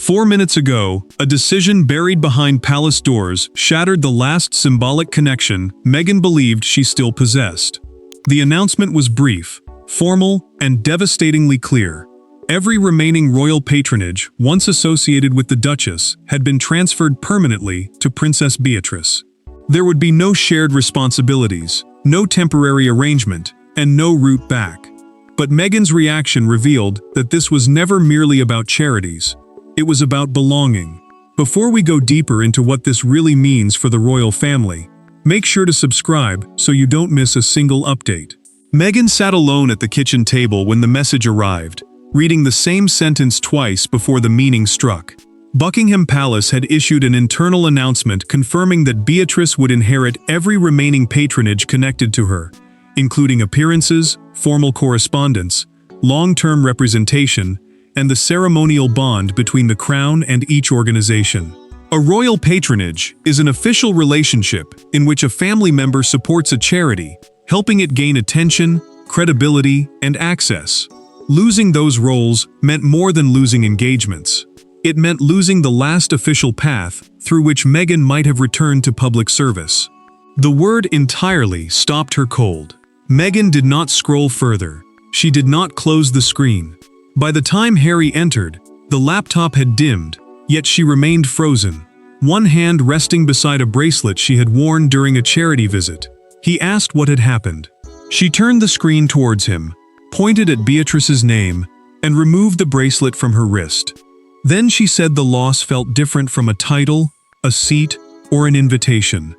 4 minutes ago, a decision buried behind palace doors shattered the last symbolic connection Meghan believed she still possessed. The announcement was brief, formal, and devastatingly clear. Every remaining royal patronage once associated with the Duchess had been transferred permanently to Princess Beatrice. There would be no shared responsibilities, no temporary arrangement, and no route back. But Meghan's reaction revealed that this was never merely about charities. It was about belonging. Before we go deeper into what this really means for the royal family, make sure to subscribe so you don't miss a single update. Meghan sat alone at the kitchen table when the message arrived, reading the same sentence twice before the meaning struck. Buckingham Palace had issued an internal announcement confirming that Beatrice would inherit every remaining patronage connected to her, including appearances, formal correspondence, long-term representation, and the ceremonial bond between the crown and each organization. A royal patronage is an official relationship in which a family member supports a charity, helping it gain attention, credibility, and access. Losing those roles meant more than losing engagements. It meant losing the last official path through which Meghan might have returned to public service. The word entirely stopped her cold. Meghan did not scroll further. She did not close the screen. By the time Harry entered, the laptop had dimmed, yet she remained frozen, one hand resting beside a bracelet she had worn during a charity visit. He asked what had happened. She turned the screen towards him, pointed at Beatrice's name, and removed the bracelet from her wrist. Then she said the loss felt different from a title, a seat, or an invitation.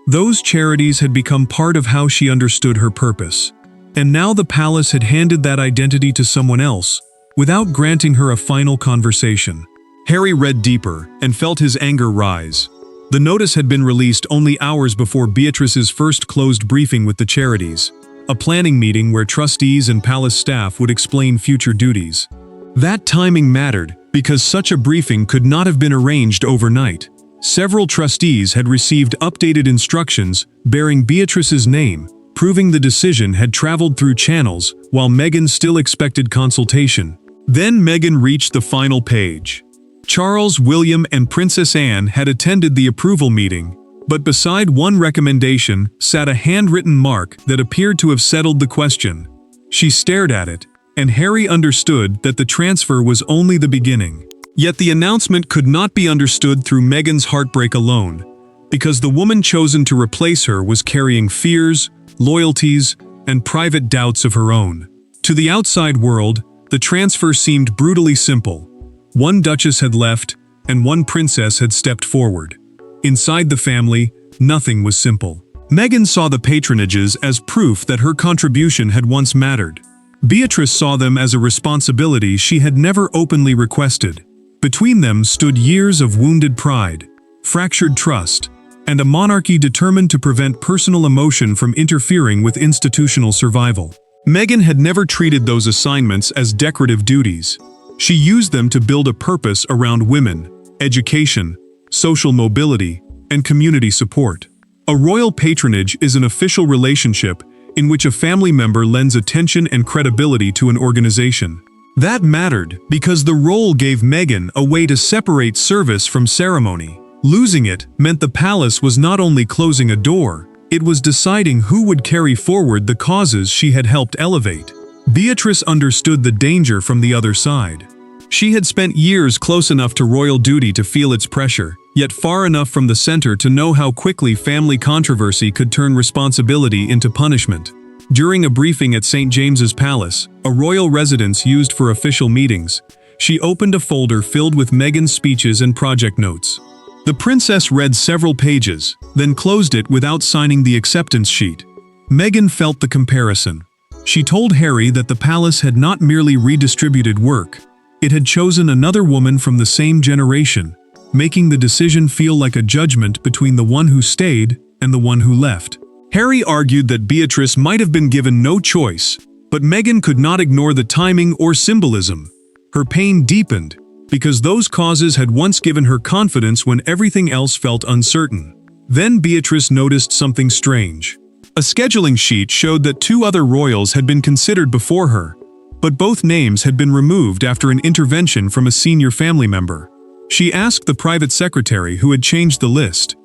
Those charities had become part of how she understood her purpose, and now the palace had handed that identity to someone else, without granting her a final conversation. Harry read deeper and felt his anger rise. The notice had been released only hours before Beatrice's first closed briefing with the charities, a planning meeting where trustees and palace staff would explain future duties. That timing mattered because such a briefing could not have been arranged overnight. Several trustees had received updated instructions bearing Beatrice's name, proving the decision had traveled through channels while Meghan still expected consultation. Then Meghan reached the final page. Charles, William, and Princess Anne had attended the approval meeting, but beside one recommendation sat a handwritten mark that appeared to have settled the question. She stared at it, and Harry understood that the transfer was only the beginning. Yet the announcement could not be understood through Meghan's heartbreak alone, because the woman chosen to replace her was carrying fears, loyalties, and private doubts of her own. To the outside world, the transfer seemed brutally simple. One duchess had left, and one princess had stepped forward. Inside the family, nothing was simple. Meghan saw the patronages as proof that her contribution had once mattered. Beatrice saw them as a responsibility she had never openly requested. Between them stood years of wounded pride, fractured trust, and a monarchy determined to prevent personal emotion from interfering with institutional survival. Meghan had never treated those assignments as decorative duties. She used them to build a purpose around women, education, social mobility, and community support. A royal patronage is an official relationship in which a family member lends attention and credibility to an organization. That mattered because the role gave Meghan a way to separate service from ceremony. Losing it meant the palace was not only closing a door, it was deciding who would carry forward the causes she had helped elevate. Beatrice understood the danger from the other side. She had spent years close enough to royal duty to feel its pressure, yet far enough from the center to know how quickly family controversy could turn responsibility into punishment. During a briefing at St. James's Palace, a royal residence used for official meetings, she opened a folder filled with Meghan's speeches and project notes. The princess read several pages, then closed it without signing the acceptance sheet. Meghan felt the comparison. She told Harry that the palace had not merely redistributed work, it had chosen another woman from the same generation, making the decision feel like a judgment between the one who stayed and the one who left. Harry argued that Beatrice might have been given no choice, but Meghan could not ignore the timing or symbolism. Her pain deepened, because those causes had once given her confidence when everything else felt uncertain. Then Beatrice noticed something strange. A scheduling sheet showed that 2 other royals had been considered before her, but both names had been removed after an intervention from a senior family member. She asked the private secretary who had changed the list.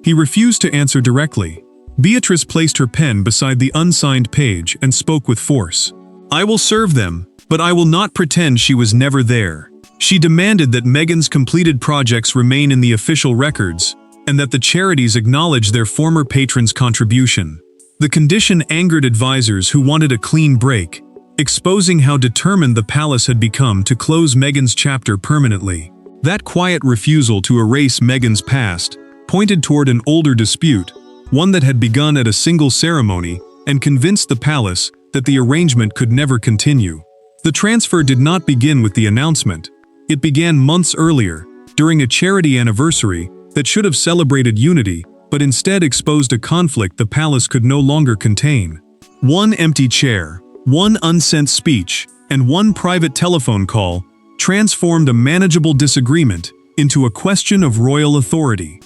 He refused to answer directly. Beatrice placed her pen beside the unsigned page and spoke with force. "I will serve them, but I will not pretend she was never there." She demanded that Megan's completed projects remain in the official records, and that the charities acknowledge their former patron's contribution. The condition angered advisors who wanted a clean break, exposing how determined the palace had become to close Megan's chapter permanently. That quiet refusal to erase Megan's past pointed toward an older dispute, one that had begun at a single ceremony, and convinced the palace that the arrangement could never continue. The transfer did not begin with the announcement. It began months earlier, during a charity anniversary that should have celebrated unity, but instead exposed a conflict the palace could no longer contain. One empty chair, one unsent speech, and one private telephone call transformed a manageable disagreement into a question of royal authority.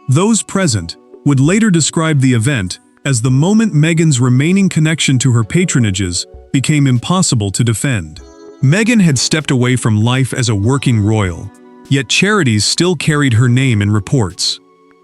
Those present would later describe the event as the moment Meghan's remaining connection to her patronages became impossible to defend. Meghan had stepped away from life as a working royal, yet charities still carried her name in reports.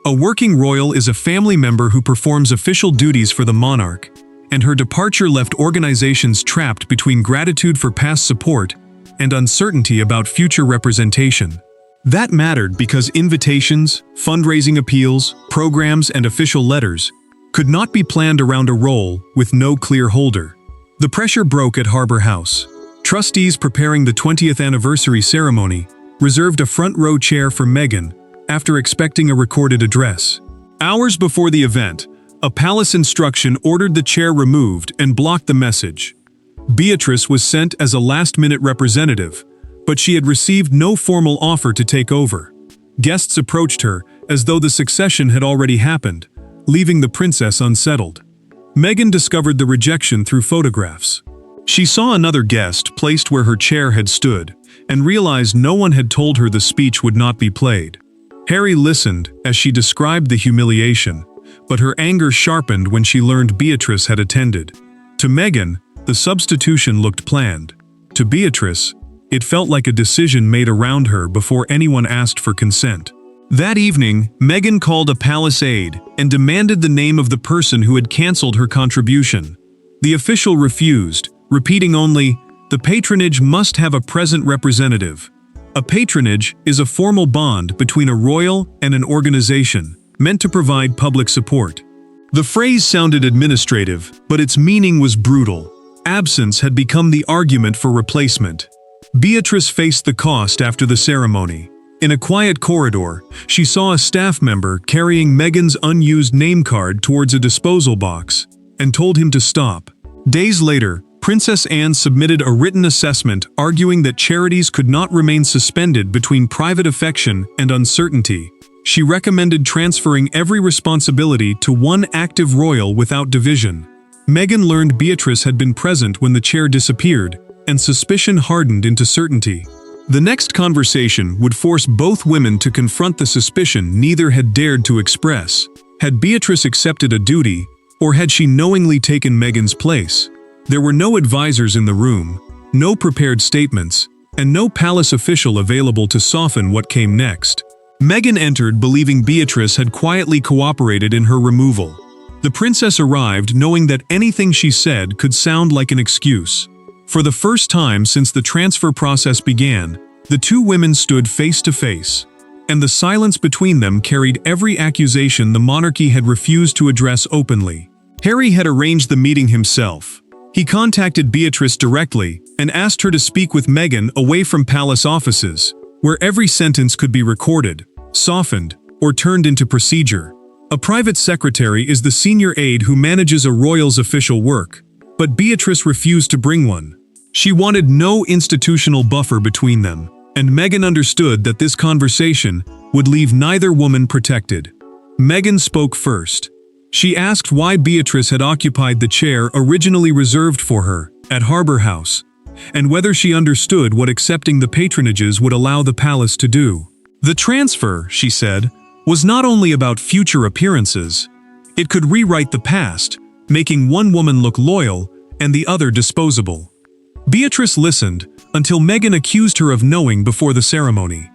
A working royal is a family member who performs official duties for the monarch, and her departure left organizations trapped between gratitude for past support and uncertainty about future representation. That mattered because invitations, fundraising appeals, programs, and official letters could not be planned around a role with no clear holder. The pressure broke at Harbour House. Trustees preparing the 20th anniversary ceremony reserved a front-row chair for Meghan after expecting a recorded address. Hours before the event, a palace instruction ordered the chair removed and blocked the message. Beatrice was sent as a last-minute representative, but she had received no formal offer to take over. Guests approached her as though the succession had already happened, leaving the princess unsettled. Meghan discovered the rejection through photographs. She saw another guest placed where her chair had stood, and realized no one had told her the speech would not be played. Harry listened as she described the humiliation, but her anger sharpened when she learned Beatrice had attended. To Meghan, the substitution looked planned. To Beatrice, it felt like a decision made around her before anyone asked for consent. That evening, Meghan called a palace aide and demanded the name of the person who had cancelled her contribution. The official refused, repeating only, "The patronage must have a present representative." A patronage is a formal bond between a royal and an organization, meant to provide public support. The phrase sounded administrative, but its meaning was brutal. Absence had become the argument for replacement. Beatrice faced the cost after the ceremony. In a quiet corridor, she saw a staff member carrying Meghan's unused name card towards a disposal box, and told him to stop. Days later, Princess Anne submitted a written assessment arguing that charities could not remain suspended between private affection and uncertainty. She recommended transferring every responsibility to one active royal without division. Meghan learned Beatrice had been present when the chair disappeared, and suspicion hardened into certainty. The next conversation would force both women to confront the suspicion neither had dared to express. Had Beatrice accepted a duty, or had she knowingly taken Meghan's place? There were no advisors in the room, no prepared statements, and no palace official available to soften what came next. Meghan entered believing Beatrice had quietly cooperated in her removal. The princess arrived knowing that anything she said could sound like an excuse. For the first time since the transfer process began, the two women stood face to face, and the silence between them carried every accusation the monarchy had refused to address openly. Harry had arranged the meeting himself. He contacted Beatrice directly and asked her to speak with Meghan away from palace offices, where every sentence could be recorded, softened, or turned into procedure. A private secretary is the senior aide who manages a royal's official work, but Beatrice refused to bring one. She wanted no institutional buffer between them, and Meghan understood that this conversation would leave neither woman protected. Meghan spoke first. She asked why Beatrice had occupied the chair originally reserved for her at Harbour House, and whether she understood what accepting the patronages would allow the palace to do. The transfer, she said, was not only about future appearances. It could rewrite the past, making one woman look loyal and the other disposable. Beatrice listened until Meghan accused her of knowing before the ceremony.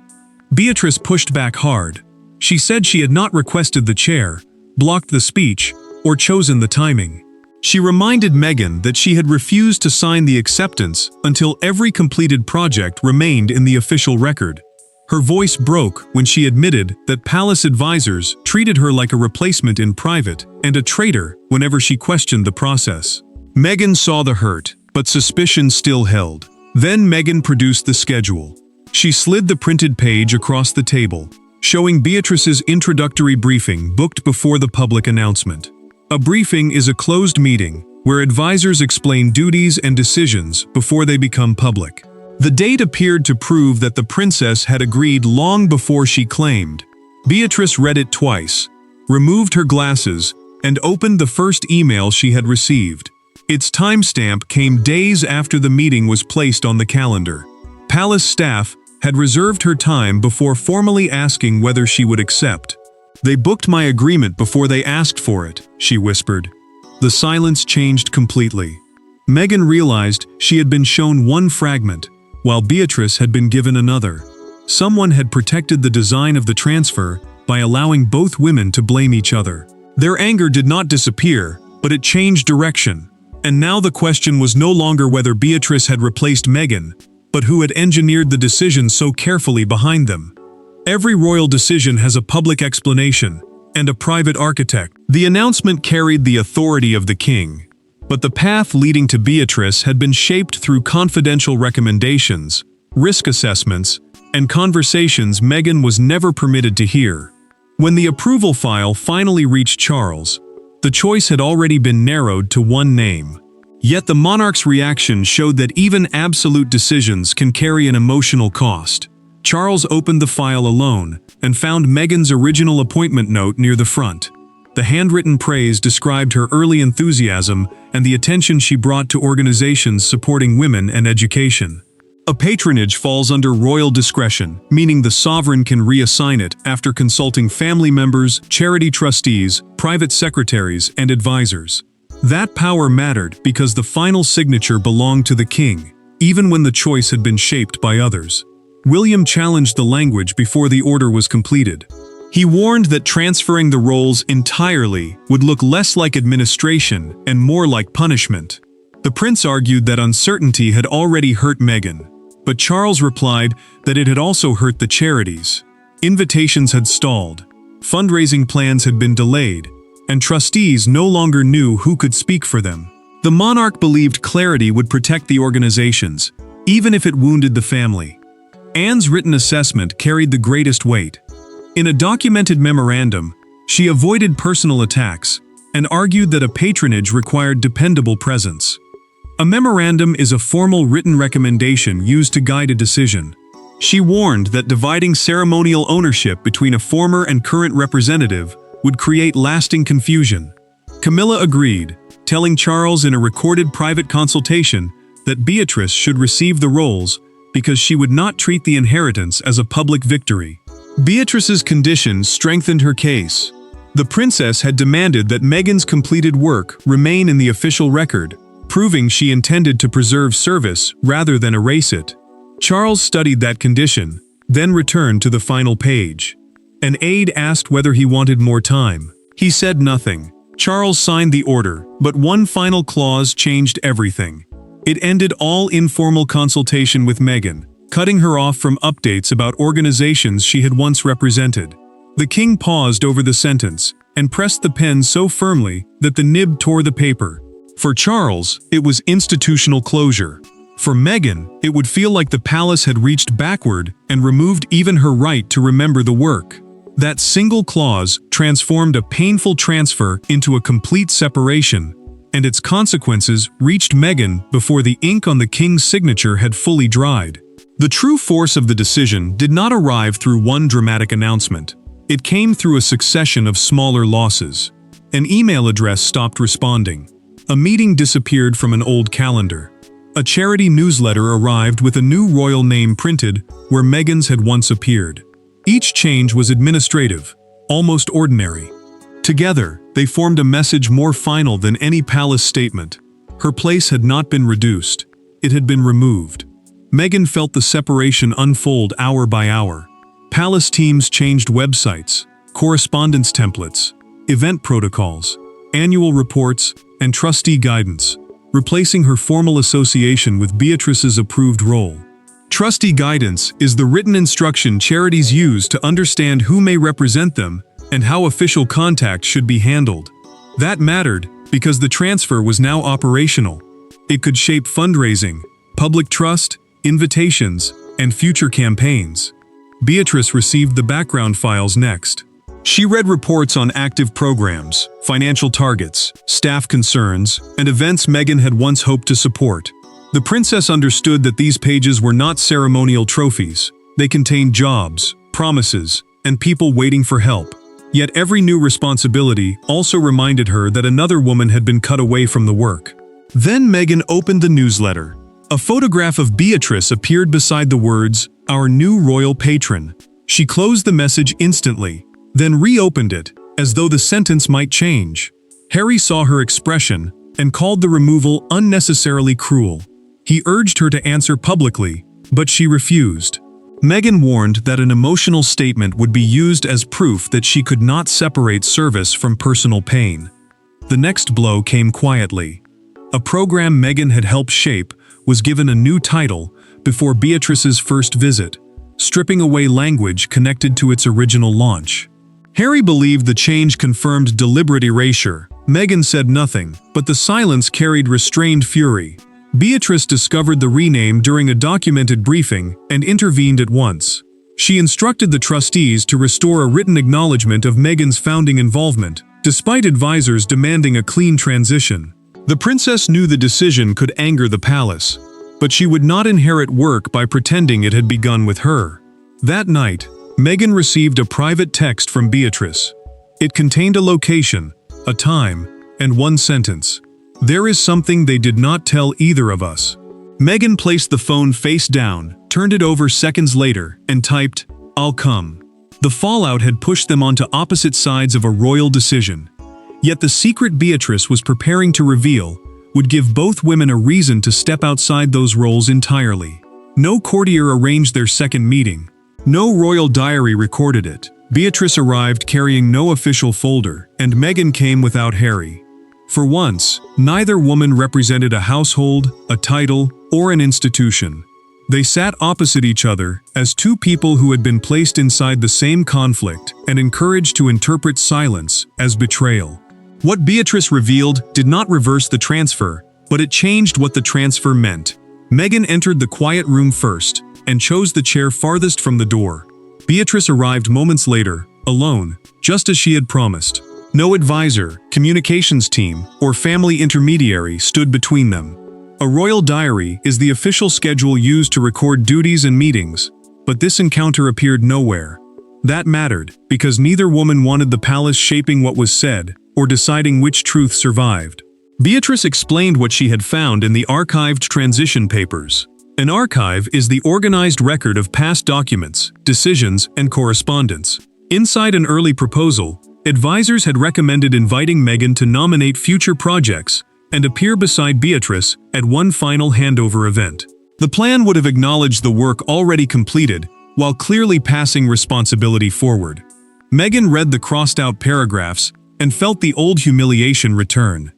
Beatrice pushed back hard. She said she had not requested the chair, blocked the speech, or chosen the timing. She reminded Meghan that she had refused to sign the acceptance until every completed project remained in the official record. Her voice broke when she admitted that palace advisors treated her like a replacement in private and a traitor whenever she questioned the process. Meghan saw the hurt, but suspicion still held. Then Meghan produced the schedule. She slid the printed page across the table, showing Beatrice's introductory briefing booked before the public announcement. A briefing is a closed meeting where advisors explain duties and decisions before they become public. The date appeared to prove that the princess had agreed long before she claimed. Beatrice read it twice, removed her glasses, and opened the first email she had received. Its timestamp came days after the meeting was placed on the calendar. Palace staff had reserved her time before formally asking whether she would accept. "They booked my agreement before they asked for it," she whispered. The silence changed completely. Meghan realized she had been shown one fragment, while Beatrice had been given another. Someone had protected the design of the transfer by allowing both women to blame each other. Their anger did not disappear, but it changed direction. And now the question was no longer whether Beatrice had replaced Meghan, but who had engineered the decision so carefully behind them. Every royal decision has a public explanation and a private architect. The announcement carried the authority of the king, but the path leading to Beatrice had been shaped through confidential recommendations, risk assessments, and conversations Meghan was never permitted to hear. When the approval file finally reached Charles, the choice had already been narrowed to one name. Yet the monarch's reaction showed that even absolute decisions can carry an emotional cost. Charles opened the file alone and found Meghan's original appointment note near the front. The handwritten praise described her early enthusiasm and the attention she brought to organizations supporting women and education. A patronage falls under royal discretion, meaning the sovereign can reassign it after consulting family members, charity trustees, private secretaries, and advisors. That power mattered because the final signature belonged to the king, even when the choice had been shaped by others. William challenged the language before the order was completed. He warned that transferring the roles entirely would look less like administration and more like punishment. The prince argued that uncertainty had already hurt Meghan, but Charles replied that it had also hurt the charities. Invitations had stalled, fundraising plans had been delayed, and trustees no longer knew who could speak for them. The monarch believed clarity would protect the organizations, even if it wounded the family. Anne's written assessment carried the greatest weight. In a documented memorandum, she avoided personal attacks and argued that a patronage required dependable presence. A memorandum is a formal written recommendation used to guide a decision. She warned that dividing ceremonial ownership between a former and current representative would create lasting confusion. Camilla agreed, telling Charles in a recorded private consultation that Beatrice should receive the roles because she would not treat the inheritance as a public victory. Beatrice's conditions strengthened her case. The princess had demanded that Meghan's completed work remain in the official record, proving she intended to preserve service rather than erase it. Charles studied that condition, then returned to the final page. An aide asked whether he wanted more time. He said nothing. Charles signed the order, but one final clause changed everything. It ended all informal consultation with Meghan, cutting her off from updates about organizations she had once represented. The king paused over the sentence and pressed the pen so firmly that the nib tore the paper. For Charles, it was institutional closure. For Meghan, it would feel like the palace had reached backward and removed even her right to remember the work. That single clause transformed a painful transfer into a complete separation, and its consequences reached Meghan before the ink on the king's signature had fully dried. The true force of the decision did not arrive through one dramatic announcement. It came through a succession of smaller losses. An email address stopped responding. A meeting disappeared from an old calendar. A charity newsletter arrived with a new royal name printed where Meghan's had once appeared. Each change was administrative, almost ordinary. Together, they formed a message more final than any palace statement. Her place had not been reduced. It had been removed. Meghan felt the separation unfold hour by hour. Palace teams changed websites, correspondence templates, event protocols, annual reports, and trustee guidance, replacing her formal association with Beatrice's approved role. Trustee guidance is the written instruction charities use to understand who may represent them and how official contact should be handled. That mattered because the transfer was now operational. It could shape fundraising, public trust, invitations, and future campaigns. Beatrice received the background files next. She read reports on active programs, financial targets, staff concerns, and events Meghan had once hoped to support. The princess understood that these pages were not ceremonial trophies. They contained jobs, promises, and people waiting for help. Yet every new responsibility also reminded her that another woman had been cut away from the work. Then Meghan opened the newsletter. A photograph of Beatrice appeared beside the words, "Our new royal patron." She closed the message instantly, then reopened it, as though the sentence might change. Harry saw her expression and called the removal unnecessarily cruel. He urged her to answer publicly, but she refused. Meghan warned that an emotional statement would be used as proof that she could not separate service from personal pain. The next blow came quietly. A program Meghan had helped shape was given a new title before Beatrice's first visit, stripping away language connected to its original launch. Harry believed the change confirmed deliberate erasure. Meghan said nothing, but the silence carried restrained fury. Beatrice discovered the rename during a documented briefing and intervened at once. She instructed the trustees to restore a written acknowledgement of Meghan's founding involvement, despite advisors demanding a clean transition. The princess knew the decision could anger the palace, but she would not inherit work by pretending it had begun with her. That night, Meghan received a private text from Beatrice. It contained a location, a time, and one sentence. "There is something they did not tell either of us." Meghan placed the phone face down, turned it over seconds later, and typed, "I'll come." The fallout had pushed them onto opposite sides of a royal decision. Yet the secret Beatrice was preparing to reveal would give both women a reason to step outside those roles entirely. No courtier arranged their second meeting. No royal diary recorded it. Beatrice arrived carrying no official folder, and Meghan came without Harry. For once, neither woman represented a household, a title, or an institution. They sat opposite each other as two people who had been placed inside the same conflict and encouraged to interpret silence as betrayal. What Beatrice revealed did not reverse the transfer, but it changed what the transfer meant. Meghan entered the quiet room first and chose the chair farthest from the door. Beatrice arrived moments later, alone, just as she had promised. No advisor, communications team, or family intermediary stood between them. A royal diary is the official schedule used to record duties and meetings, but this encounter appeared nowhere. That mattered, because neither woman wanted the palace shaping what was said, or deciding which truth survived. Beatrice explained what she had found in the archived transition papers. An archive is the organized record of past documents, decisions, and correspondence. Inside an early proposal, advisors had recommended inviting Meghan to nominate future projects and appear beside Beatrice at one final handover event. The plan would have acknowledged the work already completed, while clearly passing responsibility forward. Meghan read the crossed-out paragraphs and felt the old humiliation return.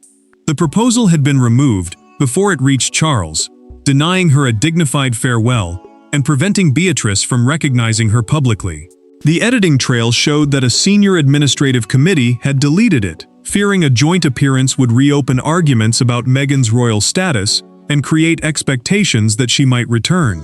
The proposal had been removed before it reached Charles, denying her a dignified farewell and preventing Beatrice from recognizing her publicly. The editing trail showed that a senior administrative committee had deleted it, fearing a joint appearance would reopen arguments about Meghan's royal status and create expectations that she might return.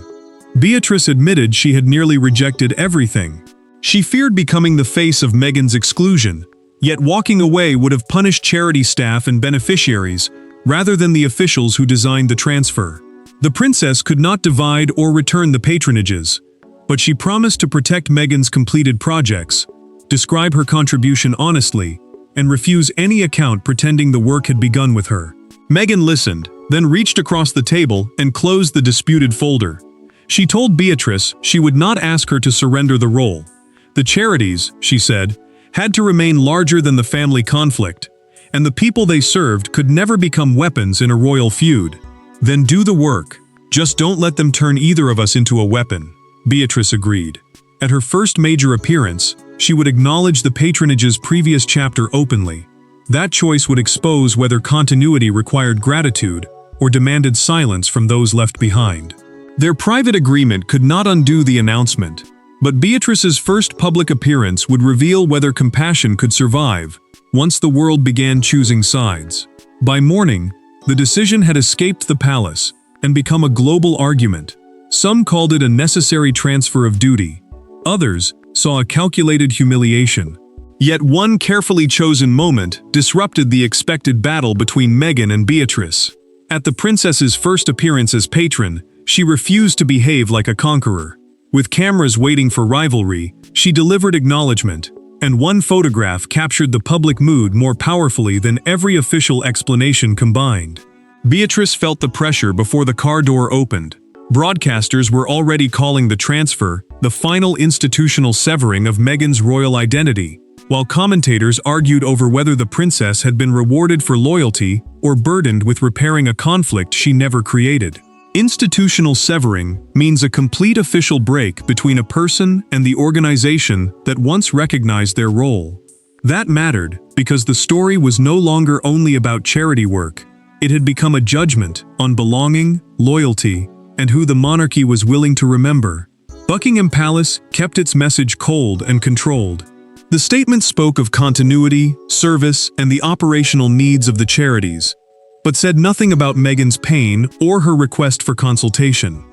Beatrice admitted she had nearly rejected everything. She feared becoming the face of Meghan's exclusion, yet walking away would have punished charity staff and beneficiaries, rather than the officials who designed the transfer. The princess could not divide or return the patronages, but she promised to protect Meghan's completed projects, describe her contribution honestly, and refuse any account pretending the work had begun with her. Meghan listened, then reached across the table and closed the disputed folder. She told Beatrice she would not ask her to surrender the role. The charities, she said, had to remain larger than the family conflict, and the people they served could never become weapons in a royal feud. Then do the work. Just don't let them turn either of us into a weapon, Beatrice agreed. At her first major appearance, she would acknowledge the patronage's previous chapter openly. That choice would expose whether continuity required gratitude or demanded silence from those left behind. Their private agreement could not undo the announcement, but Beatrice's first public appearance would reveal whether compassion could survive once the world began choosing sides. By morning, the decision had escaped the palace and become a global argument. Some called it a necessary transfer of duty. Others saw a calculated humiliation. Yet one carefully chosen moment disrupted the expected battle between Meghan and Beatrice. At the princess's first appearance as patron, she refused to behave like a conqueror. With cameras waiting for rivalry, she delivered acknowledgement, and one photograph captured the public mood more powerfully than every official explanation combined. Beatrice felt the pressure before the car door opened. Broadcasters were already calling the transfer the final institutional severing of Meghan's royal identity, while commentators argued over whether the princess had been rewarded for loyalty or burdened with repairing a conflict she never created. Institutional severing means a complete official break between a person and the organization that once recognized their role. That mattered because the story was no longer only about charity work. It had become a judgment on belonging, loyalty, and who the monarchy was willing to remember. Buckingham Palace kept its message cold and controlled. The statement spoke of continuity, service, and the operational needs of the charities, but said nothing about Meghan's pain or her request for consultation.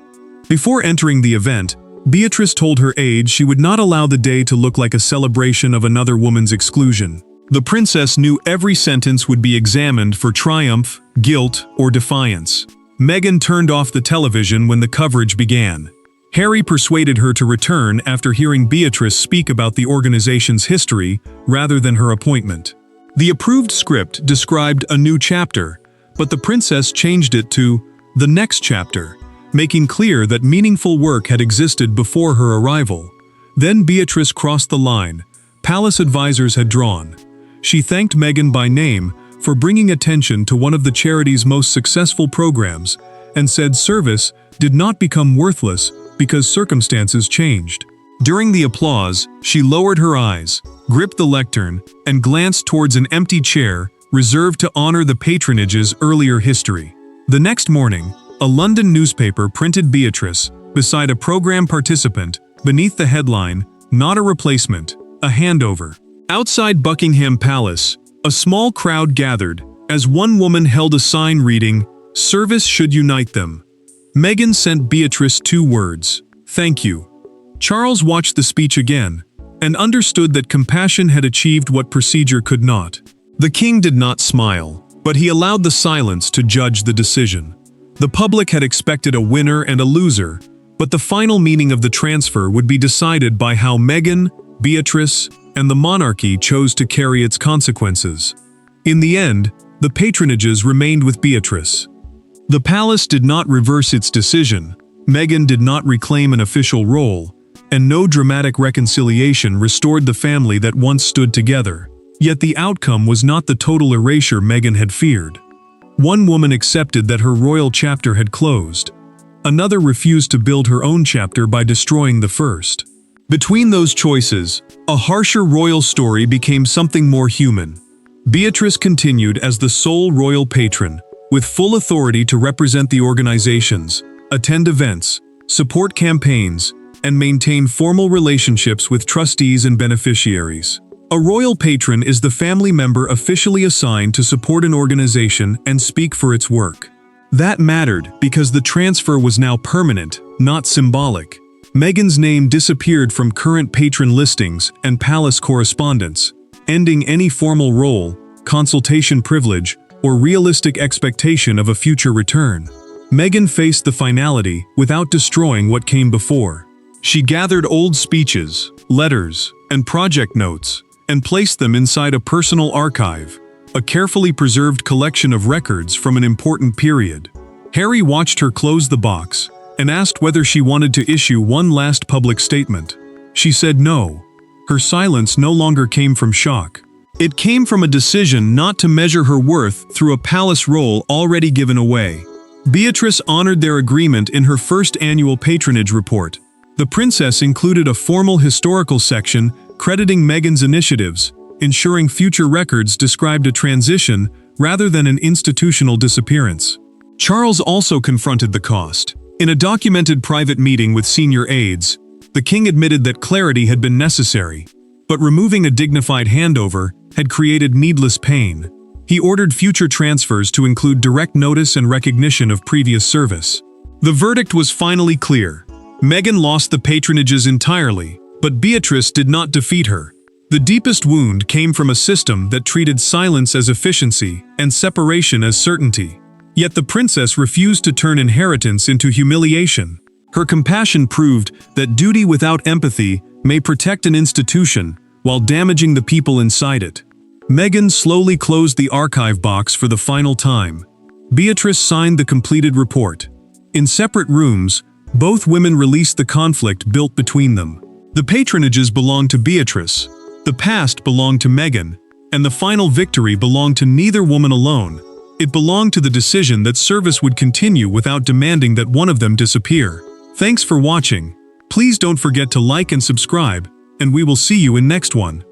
Before entering the event, Beatrice told her aides she would not allow the day to look like a celebration of another woman's exclusion. The princess knew every sentence would be examined for triumph, guilt, or defiance. Meghan turned off the television when the coverage began. Harry persuaded her to return after hearing Beatrice speak about the organization's history rather than her appointment. The approved script described a new chapter, but the princess changed it to the next chapter, making clear that meaningful work had existed before her arrival. Then Beatrice crossed the line. Palace advisors had drawn. She thanked Meghan by name for bringing attention to one of the charity's most successful programs, and said service did not become worthless because circumstances changed. During the applause, she lowered her eyes, gripped the lectern, and glanced towards an empty chair reserved to honor the patronage's earlier history. The next morning, a London newspaper printed Beatrice beside a program participant beneath the headline, "Not a replacement, a handover." Outside Buckingham Palace, a small crowd gathered as one woman held a sign reading, "Service should unite them." Meghan sent Beatrice 2 words, "Thank you." Charles watched the speech again and understood that compassion had achieved what procedure could not. The king did not smile, but he allowed the silence to judge the decision. The public had expected a winner and a loser, but the final meaning of the transfer would be decided by how Meghan, Beatrice, and the monarchy chose to carry its consequences. In the end, the patronages remained with Beatrice. The palace did not reverse its decision, Meghan did not reclaim an official role, and no dramatic reconciliation restored the family that once stood together. Yet the outcome was not the total erasure Meghan had feared. One woman accepted that her royal chapter had closed. Another refused to build her own chapter by destroying the first. Between those choices, a harsher royal story became something more human. Beatrice continued as the sole royal patron, with full authority to represent the organizations, attend events, support campaigns, and maintain formal relationships with trustees and beneficiaries. A royal patron is the family member officially assigned to support an organization and speak for its work. That mattered because the transfer was now permanent, not symbolic. Meghan's name disappeared from current patron listings and palace correspondence, ending any formal role, consultation privilege, or realistic expectation of a future return. Meghan faced the finality without destroying what came before. She gathered old speeches, letters, and project notes, and placed them inside a personal archive, a carefully preserved collection of records from an important period. Harry watched her close the box and asked whether she wanted to issue one last public statement. She said no. Her silence no longer came from shock. It came from a decision not to measure her worth through a palace role already given away. Beatrice honored their agreement in her first annual patronage report. The princess included a formal historical section crediting Meghan's initiatives, ensuring future records described a transition rather than an institutional disappearance. Charles also confronted the cost. In a documented private meeting with senior aides, the king admitted that clarity had been necessary, but removing a dignified handover had created needless pain. He ordered future transfers to include direct notice and recognition of previous service. The verdict was finally clear. Meghan lost the patronages entirely, but Beatrice did not defeat her. The deepest wound came from a system that treated silence as efficiency and separation as certainty. Yet the princess refused to turn inheritance into humiliation. Her compassion proved that duty without empathy may protect an institution while damaging the people inside it. Meghan slowly closed the archive box for the final time. Beatrice signed the completed report. In separate rooms, both women released the conflict built between them. The patronages belonged to Beatrice, the past belonged to Meghan, and the final victory belonged to neither woman alone. It belonged to the decision that service would continue without demanding that one of them disappear. Thanks for watching. Please don't forget to like and subscribe, and we will see you in next one.